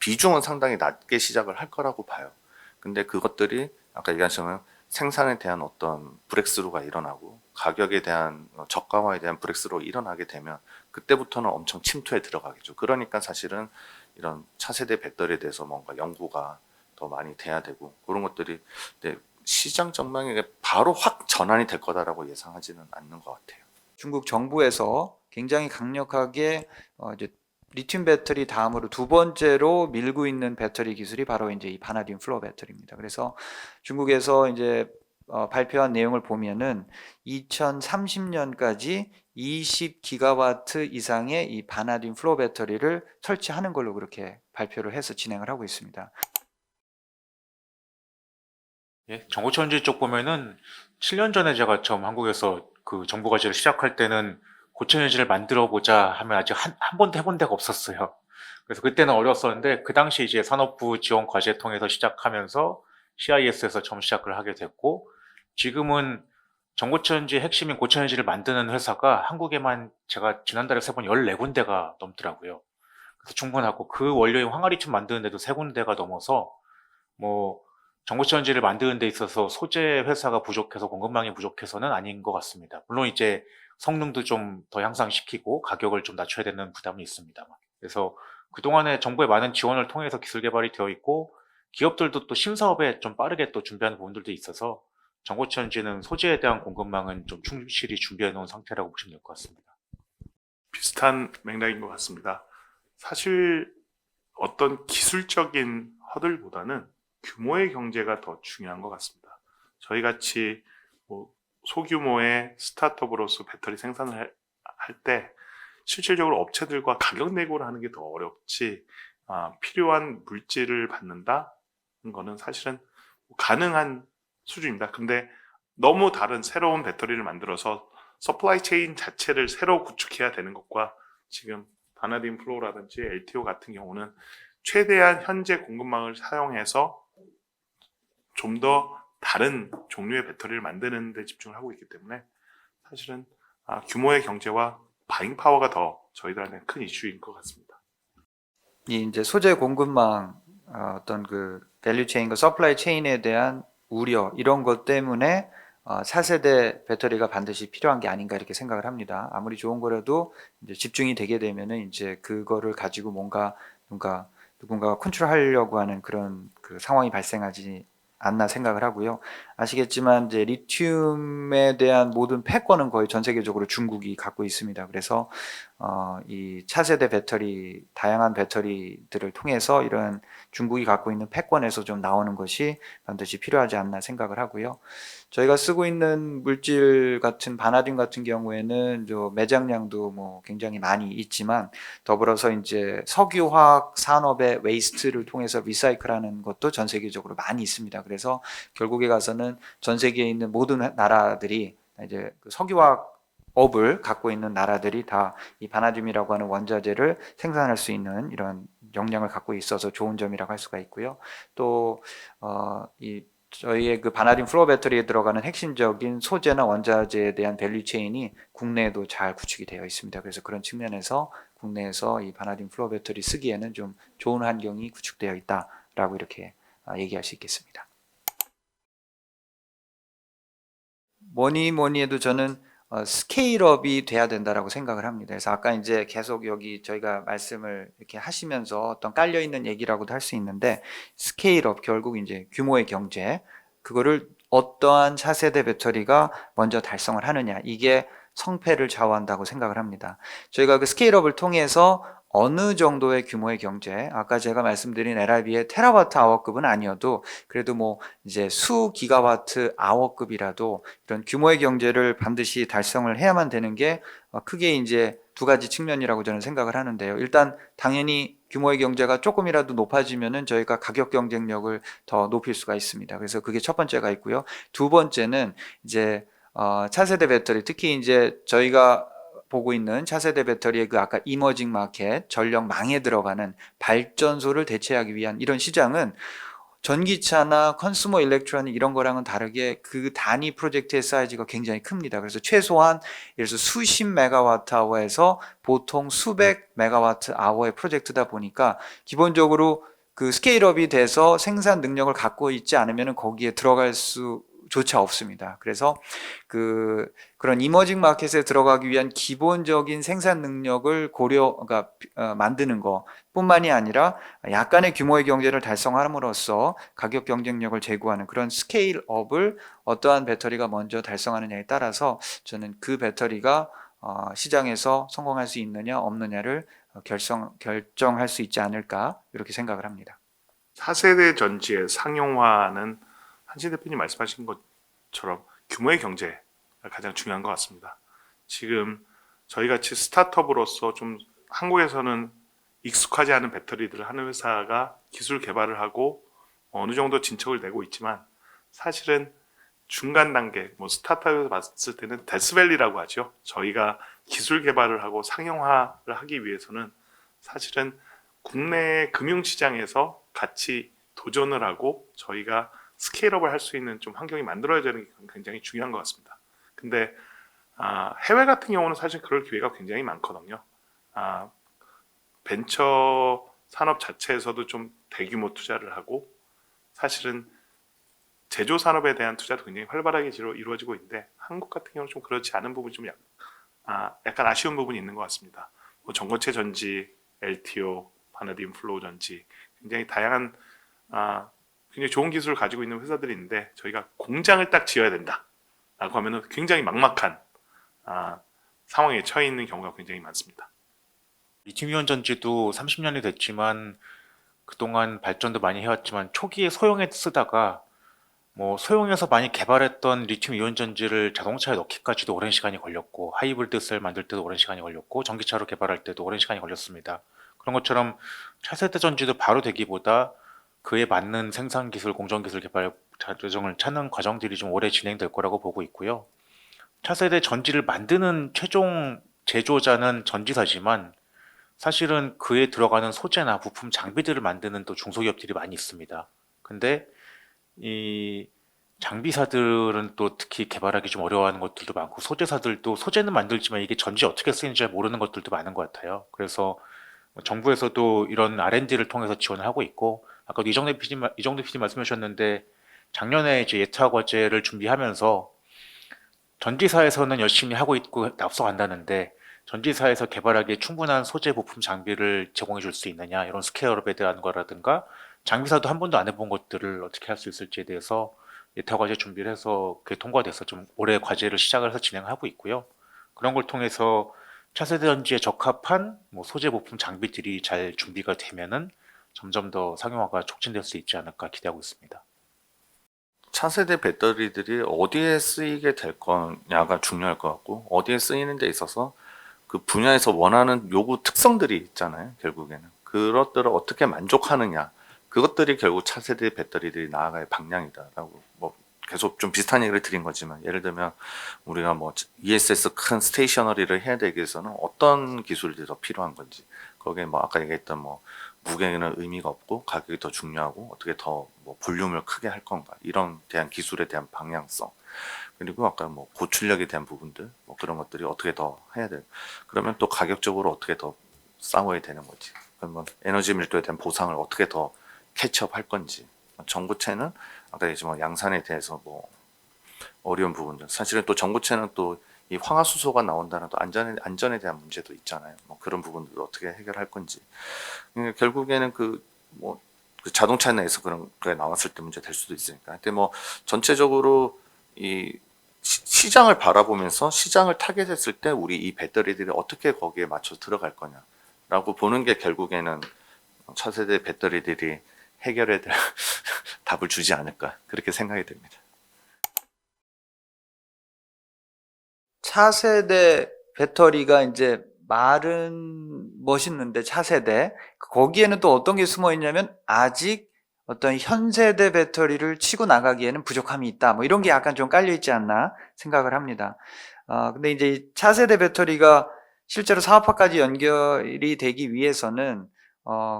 비중은 상당히 낮게 시작을 할 거라고 봐요. 근데 그것들이 아까 얘기하셨지만 생산에 대한 어떤 브렉스루가 일어나고 가격에 대한 저가화에 대한 브렉스루가 일어나게 되면 그때부터는 엄청 침투에 들어가겠죠. 그러니까 사실은 이런 차세대 배터리에 대해서 뭔가 연구가 더 많이 돼야 되고 그런 것들이 시장 전망이 바로 확 전환이 될 거다라고 예상하지는 않는 것 같아요. 중국 정부에서 굉장히 강력하게 이제 리튬 배터리 다음으로 두 번째로 밀고 있는 배터리 기술이 바로 이제 이 바나디움 플로어 배터리입니다. 그래서 중국에서 이제 발표한 내용을 보면은 2030년까지 20기가와트 이상의 이 바나디움 플로어 배터리를 설치하는 걸로 그렇게 발표를 해서 진행을 하고 있습니다. 예, 전고천지 쪽 보면은 7년 전에 제가 처음 한국에서 그 정부 과제를 시작할 때는 고천지를 만들어 보자 하면 아직 한 번도 해본 데가 없었어요. 그래서 그때는 어려웠었는데 그 당시 이제 산업부 지원 과제 통해서 시작하면서 CIS에서 처음 시작을 하게 됐고 지금은 전고천지 핵심인 고천지를 만드는 회사가 한국에만 제가 지난달에 세본 14군데가 넘더라고요. 그래서 충분하고 그 원료인 황화리튬 만드는데도 3군데가 넘어서 뭐 전고천지를 만드는 데 있어서 소재 회사가 부족해서 공급망이 부족해서는 아닌 것 같습니다. 물론 이제 성능도 좀 더 향상시키고 가격을 좀 낮춰야 되는 부담이 있습니다만. 그래서 그동안에 정부의 많은 지원을 통해서 기술 개발이 되어 있고 기업들도 또 신사업에 좀 빠르게 또 준비하는 부분들도 있어서 전고천지는 소재에 대한 공급망은 좀 충실히 준비해 놓은 상태라고 보시면 될 것 같습니다. 비슷한 맥락인 것 같습니다. 사실 어떤 기술적인 허들보다는 규모의 경제가 더 중요한 것 같습니다. 저희 같이 뭐 소규모의 스타트업으로서 배터리 생산을 할 때 실질적으로 업체들과 가격 내고를 하는 게 더 어렵지 필요한 물질을 받는다는 거는 사실은 가능한 수준입니다. 근데 너무 다른 새로운 배터리를 만들어서 서플라이 체인 자체를 새로 구축해야 되는 것과 지금 바나디움 플로어라든지 LTO 같은 경우는 최대한 현재 공급망을 사용해서 좀 더 다른 종류의 배터리를 만드는 데 집중을 하고 있기 때문에 사실은 규모의 경제와 바잉 파워가 더 저희들한테 큰 이슈인 것 같습니다. 이 이제 소재 공급망 어떤 그 밸류 체인과 서플라이 체인에 대한 우려 이런 것 때문에 4세대 배터리가 반드시 필요한 게 아닌가 이렇게 생각을 합니다. 아무리 좋은 거라도 이제 집중이 되게 되면은 이제 그거를 가지고 누군가가 컨트롤하려고 하는 그런 그 상황이 발생하지 않나 생각을 하고요. 아시겠지만 이제 리튬에 대한 모든 패권은 거의 전 세계적으로 중국이 갖고 있습니다. 그래서 이 차세대 배터리, 다양한 배터리들을 통해서 이런 중국이 갖고 있는 패권에서 좀 나오는 것이 반드시 필요하지 않나 생각을 하고요. 저희가 쓰고 있는 물질 같은 바나듐 같은 경우에는 매장량도 뭐 굉장히 많이 있지만 더불어서 이제 석유화학 산업의 웨이스트를 통해서 리사이클하는 것도 전 세계적으로 많이 있습니다. 그래서 결국에 가서는 전 세계에 있는 모든 나라들이 이제 그 석유화학업을 갖고 있는 나라들이 다 이 바나듐이라고 하는 원자재를 생산할 수 있는 이런 역량을 갖고 있어서 좋은 점이라고 할 수가 있고요. 또 저희의 그 바나듐 플로어 배터리에 들어가는 핵심적인 소재나 원자재에 대한 밸류 체인이 국내에도 잘 구축이 되어 있습니다. 그래서 그런 측면에서 국내에서 이 바나듐 플로어 배터리 쓰기에는 좀 좋은 환경이 구축되어 있다라고 이렇게 얘기할 수 있겠습니다. 뭐니 해도 저는 스케일업이 돼야 된다라고 생각을 합니다. 그래서 아까 이제 계속 여기 저희가 말씀을 이렇게 하시면서 어떤 깔려 있는 얘기라고도 할 수 있는데 스케일업 결국 이제 규모의 경제 그거를 어떠한 차세대 배터리가 먼저 달성을 하느냐 이게 성패를 좌우한다고 생각을 합니다. 저희가 그 스케일업을 통해서 어느 정도의 규모의 경제, 아까 제가 말씀드린 LRB의 테라와트 아워급은 아니어도 그래도 뭐 이제 수 기가와트 아워급이라도 이런 규모의 경제를 반드시 달성을 해야만 되는 게 크게 이제 두 가지 측면이라고 저는 생각을 하는데요. 일단 당연히 규모의 경제가 조금이라도 높아지면은 저희가 가격 경쟁력을 더 높일 수가 있습니다. 그래서 그게 첫 번째가 있고요. 두 번째는 이제 차세대 배터리, 특히 이제 저희가 보고 있는 차세대 배터리의 그 아까 이머징 마켓, 전력망에 들어가는 발전소를 대체하기 위한 이런 시장은 전기차나 컨슈머 일렉트로닉 이런 거랑은 다르게 그 단위 프로젝트의 사이즈가 굉장히 큽니다. 그래서 최소한 예를 들어서 수십 메가와트 아워에서 보통 수백 메가와트 아워의 프로젝트다 보니까 기본적으로 그 스케일업이 돼서 생산 능력을 갖고 있지 않으면 거기에 들어갈 수조차 없습니다. 그래서 그런 이머징 마켓에 들어가기 위한 기본적인 생산 능력을 그러니까 만드는 거 뿐만이 아니라 약간의 규모의 경제를 달성함으로써 가격 경쟁력을 제고하는 그런 스케일업을 어떠한 배터리가 먼저 달성하느냐에 따라서 저는 그 배터리가 시장에서 성공할 수 있느냐 없느냐를 결정할 수 있지 않을까 이렇게 생각을 합니다. 4세대 전지의 상용화는 한신 대표님 말씀하신 것처럼 규모의 경제가 가장 중요한 것 같습니다. 지금 저희같이 스타트업으로서 좀 한국에서는 익숙하지 않은 배터리들을 하는 회사가 기술 개발을 하고 어느 정도 진척을 내고 있지만 사실은 중간 단계, 뭐 스타트업에서 봤을 때는 데스밸리라고 하죠. 저희가 기술 개발을 하고 상용화를 하기 위해서는 사실은 국내 금융시장에서 같이 도전을 하고 저희가 스케일업을 할 수 있는 좀 환경이 만들어야 되는 게 굉장히 중요한 것 같습니다. 근데 해외 같은 경우는 사실 그럴 기회가 굉장히 많거든요. 벤처 산업 자체에서도 좀 대규모 투자를 하고 사실은 제조 산업에 대한 투자도 굉장히 활발하게 이루어지고 있는데 한국 같은 경우는 좀 그렇지 않은 부분이 좀 약간 아쉬운 부분이 있는 것 같습니다. 뭐 전고체 전지, LTO, 바나디움 플로우 전지 굉장히 다양한 굉장히 좋은 기술을 가지고 있는 회사들이 있는데 저희가 공장을 딱 지어야 된다라고 하면은 굉장히 막막한 상황에 처해 있는 경우가 굉장히 많습니다. 리튬이온 전지도 30년이 됐지만 그동안 발전도 많이 해왔지만 초기에 소형에 쓰다가 뭐 소형에서 많이 개발했던 리튬이온 전지를 자동차에 넣기까지도 오랜 시간이 걸렸고 하이브리드 셀 만들 때도 오랜 시간이 걸렸고 전기차로 개발할 때도 오랜 시간이 걸렸습니다. 그런 것처럼 차세대 전지도 바로 되기보다 그에 맞는 생산 기술, 공정 기술 개발 과정을 찾는 과정들이 좀 오래 진행될 거라고 보고 있고요. 차세대 전지를 만드는 최종 제조자는 전지사지만 사실은 그에 들어가는 소재나 부품 장비들을 만드는 또 중소기업들이 많이 있습니다. 근데 이 장비사들은 또 특히 개발하기 좀 어려워하는 것들도 많고 소재사들도 소재는 만들지만 이게 전지 어떻게 쓰이는지 잘 모르는 것들도 많은 것 같아요. 그래서 정부에서도 이런 R&D를 통해서 지원을 하고 있고 아까도 이정대 PD 말씀해 주셨는데 작년에 이제 예타 과제를 준비하면서 전지사에서는 열심히 하고 있고 앞서간다는데 전지사에서 개발하기에 충분한 소재 부품 장비를 제공해 줄 수 있느냐 이런 스케일업에 대한 거라든가 장비사도 한 번도 안 해본 것들을 어떻게 할 수 있을지에 대해서 예타 과제 준비를 해서 그게 통과돼서 좀 올해 과제를 시작을 해서 진행하고 있고요. 그런 걸 통해서 차세대 전지에 적합한 뭐 소재 부품 장비들이 잘 준비가 되면은 점점 더 상용화가 촉진될 수 있지 않을까 기대하고 있습니다. 차세대 배터리들이 어디에 쓰이게 될 거냐가 중요할 것 같고 어디에 쓰이는 데 있어서 그 분야에서 원하는 요구 특성들이 있잖아요. 결국에는 그것들을 어떻게 만족하느냐 그것들이 결국 차세대 배터리들이 나아갈 방향이다라고 뭐 계속 좀 비슷한 얘기를 드린 거지만 예를 들면 우리가 뭐 ESS 큰 스테이셔너리를 해야 되기 위해서는 어떤 기술들이 더 필요한 건지 거기에 뭐 아까 얘기했던 뭐 무게는 의미가 없고 가격이 더 중요하고 어떻게 더 뭐 볼륨을 크게 할 건가 이런 대한 기술에 대한 방향성 그리고 아까 뭐 고출력에 대한 부분들 뭐 그런 것들이 어떻게 더 해야 돼 그러면 또 가격적으로 어떻게 더 싸워야 되는 거지 그러면 에너지 밀도에 대한 보상을 어떻게 더 캐치업 할 건지 전고체는 아까 얘기했지만 양산에 대해서 뭐 어려운 부분들 사실은 또 전고체는 또 이 황화수소가 나온다는 또 안전에 대한 문제도 있잖아요. 뭐 그런 부분들을 어떻게 해결할 건지. 결국에는 그 자동차 내에서 그런 게 나왔을 때 문제 될 수도 있으니까. 근데 뭐 전체적으로 이 시장을 바라보면서 시장을 타겟했을 때 우리 이 배터리들이 어떻게 거기에 맞춰 들어갈 거냐. 라고 보는 게 결국에는 차세대 배터리들이 해결해야 될 답을 주지 않을까 그렇게 생각이 됩니다. 차세대 배터리가 이제 말은 멋있는데 차세대 거기에는 또 어떤 게 숨어 있냐면 아직 어떤 현 세대 배터리를 치고 나가기에는 부족함이 있다. 뭐 이런 게 약간 좀 깔려 있지 않나 생각을 합니다. 근데 이제 이 차세대 배터리가 실제로 사업화까지 연결이 되기 위해서는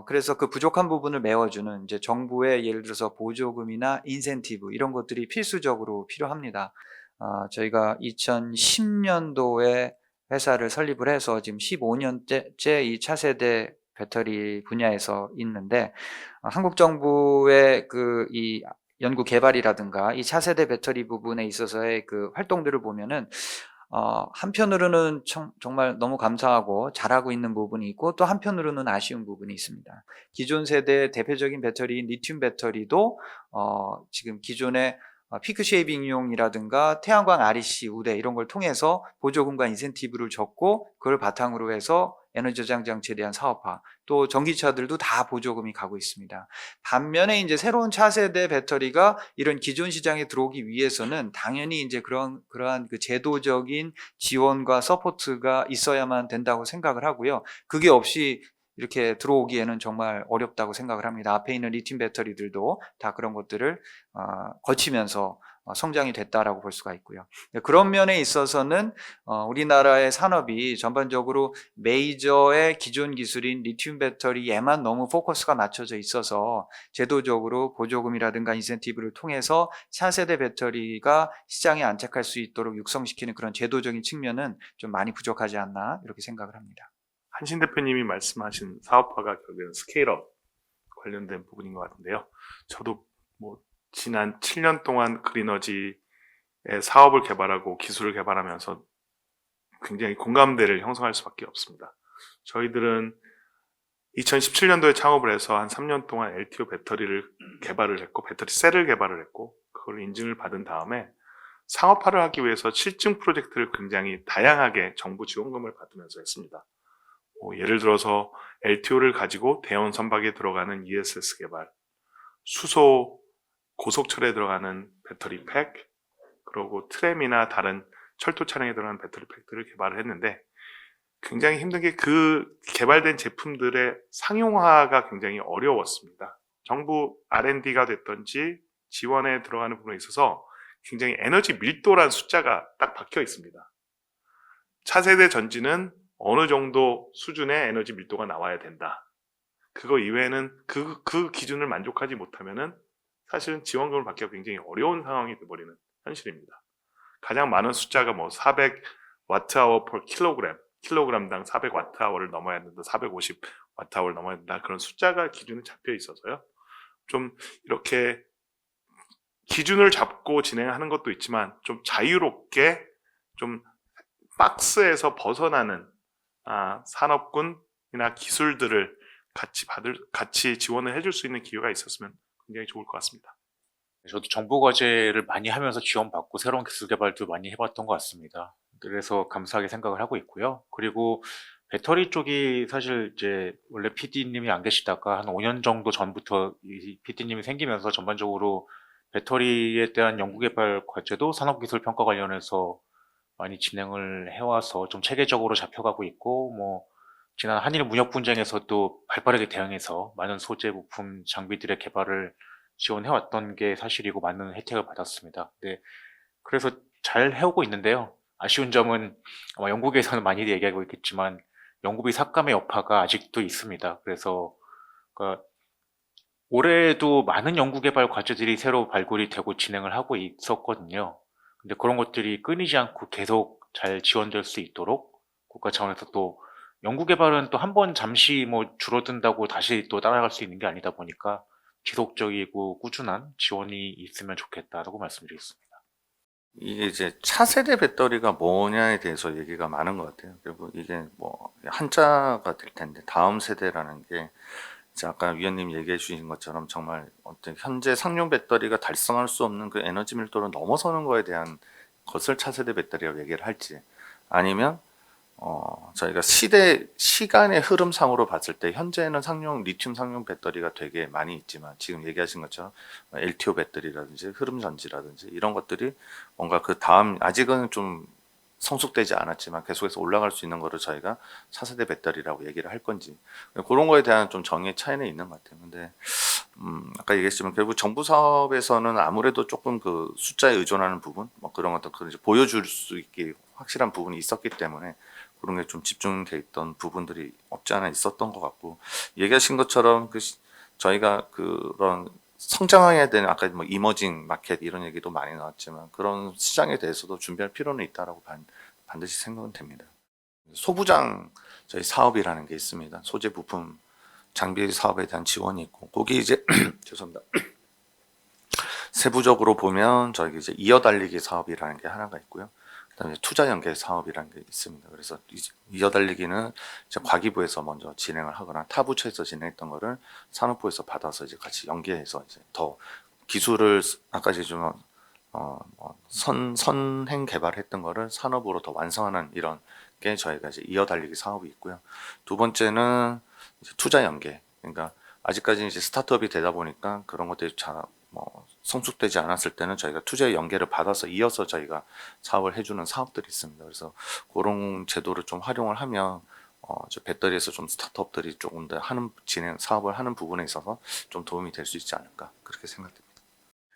그래서 그 부족한 부분을 메워주는 이제 정부의 예를 들어서 보조금이나 인센티브 이런 것들이 필수적으로 필요합니다. 저희가 2010년도에 회사를 설립을 해서 지금 15년째 이 차세대 배터리 분야에서 있는데 한국 정부의 그 이 연구 개발이라든가 이 차세대 배터리 부분에 있어서의 그 활동들을 보면은 한편으로는 정말 너무 감사하고 잘하고 있는 부분이 있고 또 한편으로는 아쉬운 부분이 있습니다. 기존 세대의 대표적인 배터리인 리튬 배터리도 지금 기존의 피크 쉐이빙용이라든가 태양광 REC 우대 이런 걸 통해서 보조금과 인센티브를 줬고 그걸 바탕으로 해서 에너지 저장 장치에 대한 사업화 또 전기차들도 다 보조금이 가고 있습니다. 반면에 이제 새로운 차세대 배터리가 이런 기존 시장에 들어오기 위해서는 당연히 이제 그러한 그 제도적인 지원과 서포트가 있어야만 된다고 생각을 하고요. 그게 없이 이렇게 들어오기에는 정말 어렵다고 생각을 합니다. 앞에 있는 리튬 배터리들도 다 그런 것들을 거치면서 성장이 됐다라고 볼 수가 있고요. 그런 면에 있어서는 우리나라의 산업이 전반적으로 메이저의 기존 기술인 리튬 배터리에만 너무 포커스가 맞춰져 있어서 제도적으로 보조금이라든가 인센티브를 통해서 차세대 배터리가 시장에 안착할 수 있도록 육성시키는 그런 제도적인 측면은 좀 많이 부족하지 않나 이렇게 생각을 합니다. 한신 대표님이 말씀하신 사업화가 결국에는 스케일업 관련된 부분인 것 같은데요. 저도 뭐 지난 7년 동안 그린어지의 사업을 개발하고 기술을 개발하면서 굉장히 공감대를 형성할 수밖에 없습니다. 저희들은 2017년도에 창업을 해서 한 3년 동안 LTO 배터리를 개발을 했고 배터리 셀을 개발을 했고 그걸 인증을 받은 다음에 상업화를 하기 위해서 실증 프로젝트를 굉장히 다양하게 정부 지원금을 받으면서 했습니다. 예를 들어서 LTO를 가지고 대원 선박에 들어가는 ESS 개발, 수소 고속철에 들어가는 배터리 팩, 그리고 트램이나 다른 철도 차량에 들어가는 배터리 팩들을 개발을 했는데 굉장히 힘든 게 그 개발된 제품들의 상용화가 굉장히 어려웠습니다. 정부 R&D가 됐던지 지원에 들어가는 부분에 있어서 굉장히 에너지 밀도란 숫자가 딱 박혀 있습니다. 차세대 전지는 어느 정도 수준의 에너지 밀도가 나와야 된다. 그거 이외에는 그 기준을 만족하지 못하면은 사실은 지원금을 받기가 굉장히 어려운 상황이 돼버리는 현실입니다. 가장 많은 숫자가 뭐 400Wh per 킬로그램당 400Wh를 넘어야 된다, 450Wh를 넘어야 된다, 그런 숫자가 기준에 잡혀 있어서요. 좀 이렇게 기준을 잡고 진행하는 것도 있지만 좀 자유롭게 좀 박스에서 벗어나는 산업군이나 기술들을 같이 지원을 해줄 수 있는 기회가 있었으면 굉장히 좋을 것 같습니다. 저도 정보 과제를 많이 하면서 지원받고 새로운 기술 개발도 많이 해봤던 것 같습니다. 그래서 감사하게 생각을 하고 있고요. 그리고 배터리 쪽이 사실 이제 원래 PD님이 안 계시다가 한 5년 정도 전부터 이 PD님이 생기면서 전반적으로 배터리에 대한 연구개발 과제도 산업기술평가 관련해서 많이 진행을 해와서 좀 체계적으로 잡혀가고 있고, 뭐 지난 한일 무역 분쟁에서도 발빠르게 대응해서 많은 소재 부품 장비들의 개발을 지원해왔던 게 사실이고 많은 혜택을 받았습니다. 네, 그래서 잘 해오고 있는데요. 아쉬운 점은 아마 영국에서는 많이 얘기하고 있겠지만 연구비 삭감의 여파가 아직도 있습니다. 그래서 그러니까 올해도 많은 연구개발 과제들이 새로 발굴이 되고 진행을 하고 있었거든요. 근데 그런 것들이 끊이지 않고 계속 잘 지원될 수 있도록 국가 차원에서 또 연구개발은 또 한 번 잠시 뭐 줄어든다고 다시 또 따라갈 수 있는 게 아니다 보니까 지속적이고 꾸준한 지원이 있으면 좋겠다라고 말씀드리겠습니다. 이게 이제 차세대 배터리가 뭐냐에 대해서 얘기가 많은 것 같아요. 결국 이게 뭐 한자가 될 텐데 다음 세대라는 게 이제 아까 위원님 얘기해 주신 것처럼 정말 어떤 현재 상용 배터리가 달성할 수 없는 그 에너지 밀도를 넘어서는 거에 대한 것을 차세대 배터리라고 얘기를 할지 아니면 저희가 시간의 흐름상으로 봤을 때 현재는 리튬 상용 배터리가 되게 많이 있지만 지금 얘기하신 것처럼 LTO 배터리라든지 흐름 전지라든지 이런 것들이 뭔가 그 다음 아직은 좀 성숙되지 않았지만 계속해서 올라갈 수 있는 거를 저희가 차세대 배터리라고 얘기를 할 건지 그런 거에 대한 좀 정의 차이는 있는 것 같아요. 근데 아까 얘기했지만 결국 정부 사업에서는 아무래도 조금 그 숫자에 의존하는 부분, 뭐 그런 것들 그 이제 보여줄 수 있게 확실한 부분이 있었기 때문에 그런 게 좀 집중돼 있던 부분들이 없지 않아 있었던 것 같고 얘기하신 것처럼 저희가 그런 성장해야 되는 아까 뭐 이머징 마켓 이런 얘기도 많이 나왔지만 그런 시장에 대해서도 준비할 필요는 있다라고 반드시 생각은 됩니다. 소부장 저희 사업이라는 게 있습니다. 소재 부품 장비 사업에 대한 지원이 있고 거기 이제 죄송합니다. 세부적으로 보면 저희 이제 이어달리기 사업이라는 게 하나가 있고요. 그다음에 투자 연계 사업이라는 게 있습니다. 그래서 이어달리기는 이제 과기부에서 먼저 진행을 하거나 타 부처에서 진행했던 거를 산업부에서 받아서 이제 같이 연계해서 이제 더 기술을 아까 이제 좀 선행 개발했던 거를 산업으로 더 완성하는 이런 게 저희가 이제 이어달리기 사업이 있고요. 두 번째는 이제 투자 연계. 그러니까 아직까지 이제 스타트업이 되다 보니까 그런 것들이 잘 성숙되지 않았을 때는 저희가 투자 연계를 받아서 이어서 저희가 사업을 해주는 사업들이 있습니다. 그래서 그런 제도를 좀 활용을 하면 저 배터리에서 좀 스타트업들이 조금 더 사업을 하는 부분에 있어서 좀 도움이 될 수 있지 않을까 그렇게 생각됩니다.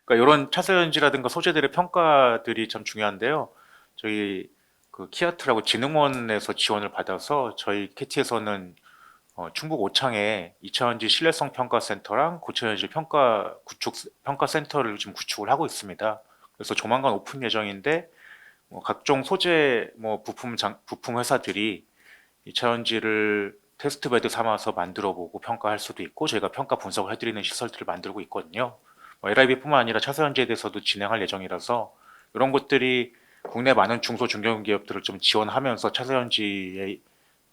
그러니까 이런 차세연지라든가 소재들의 평가들이 참 중요한데요. 저희 그 키아트라고 진흥원에서 지원을 받아서 저희 KT에서는 충북 오창에 2차원지 신뢰성 평가 센터랑 고차원지 평가 센터를 지금 구축을 하고 있습니다. 그래서 조만간 오픈 예정인데 각종 소재 부품 회사들이 2차원지를 테스트베드 삼아서 만들어보고 평가할 수도 있고 저희가 평가 분석을 해드리는 시설들을 만들고 있거든요. LIB뿐만 아니라 차세연지에 대해서도 진행할 예정이라서 이런 것들이 국내 많은 중소 중견기업들을 좀 지원하면서 차세연지의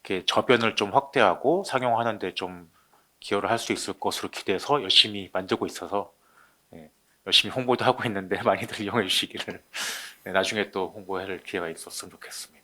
이렇게 저변을 좀 확대하고 상용하는 데 좀 기여를 할 수 있을 것으로 기대해서 열심히 만들고 있어서 열심히 홍보도 하고 있는데 많이들 이용해 주시기를 나중에 또 홍보할 기회가 있었으면 좋겠습니다.